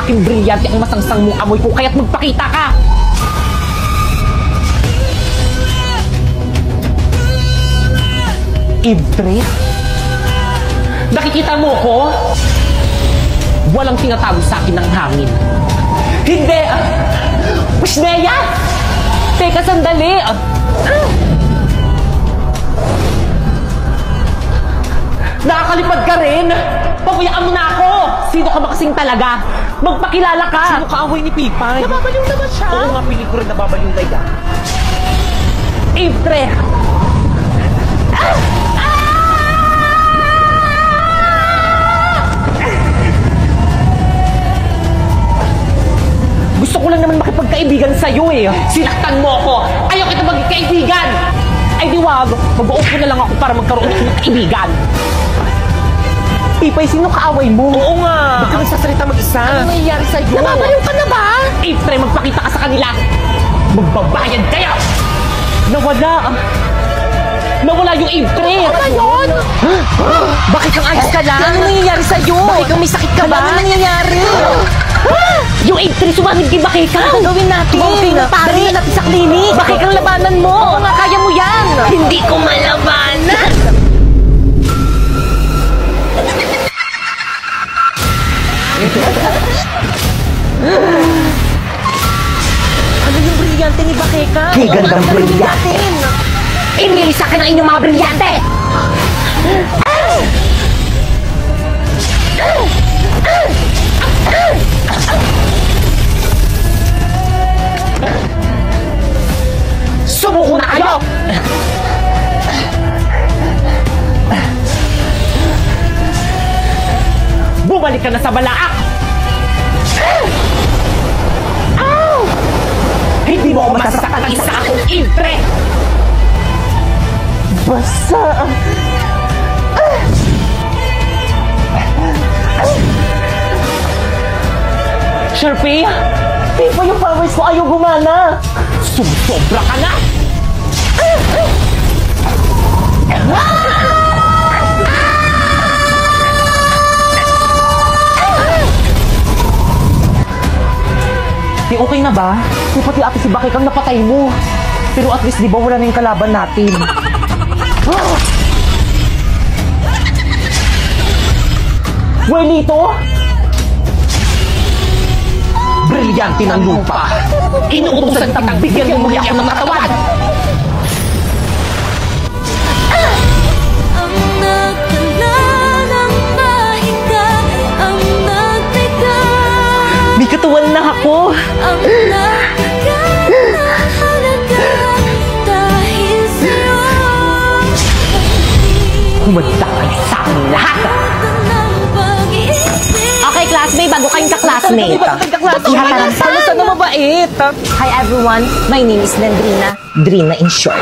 aking brilyante ang masangsang mong amoy ko, kaya't magpakita ka! Ibrit? Nakikita mo ko? Walang tinatago sa akin ng hangin. Hindi! Wisneya! Teka, sandali! Nakakalipad ka rin! Pabayaan mo na ako! Sino ka makasing talaga? Magpakilala ka! Sino kaaway ni Pipay? Nababaliw naman siya! Oo nga, piling ko rin nababaliw na yan. Ibre! Gusto ko lang naman makipagkaibigan sa'yo eh. Sinaktan mo ako. Ayaw kita maging kaibigan. Ay di wag. Mag-o-off na lang ako para magkaroon ng kaibigan. Pipay, sino kaaway mo? Oo nga. Ba't ka nagsasalita mag-isa? Ano nangyayari sa'yo? Nababaliw ka na ba? Pre, magpakita ka sa kanila. Magbabayad kayo. Nawala yung Pre. Ano ba yun? Bakit kang ayos ka lang? Ano nangyayari sa'yo? Bakit kang may sakit ka ba? Ano nangyayari? Yung 8-3, sumamig kay Bakit ka? Ano gawin natin? Dali na natin sa klinik. Bakit kang labanan mo? Oo nga, kaya mo yan. Hindi ko malabanan. Ano yung brilyante ni Bakeka? Kay gandang brilyante. Imili sa akin ang inyong mga brilyante. Sumuko na kayo! Bumalik ka na sa balaak! Hindi mo ako masasaktan isa akong Ibre! Basta! Sharpie! Di pa yung powers ko ayaw gumana! Sumusobra ka na! Di okay na ba? Di pati ate si Bakit kang napatay mo. Pero at least di ba wala na yung kalaban natin? Wailito! Brilyante ng lupa! Inuutosan kitang bigyan mo muli ako ng katawan! Ang nagdala ng mahinga, ang nagteka. May katawan na ako! Ang nagteka na halaga dahil sa'yo. Humanda kayo sa akin lahat! Okay, classmate, bago kayong ka-classmate. Kamusta na mabait? Hi everyone, my name is Nandrina. Drina in short.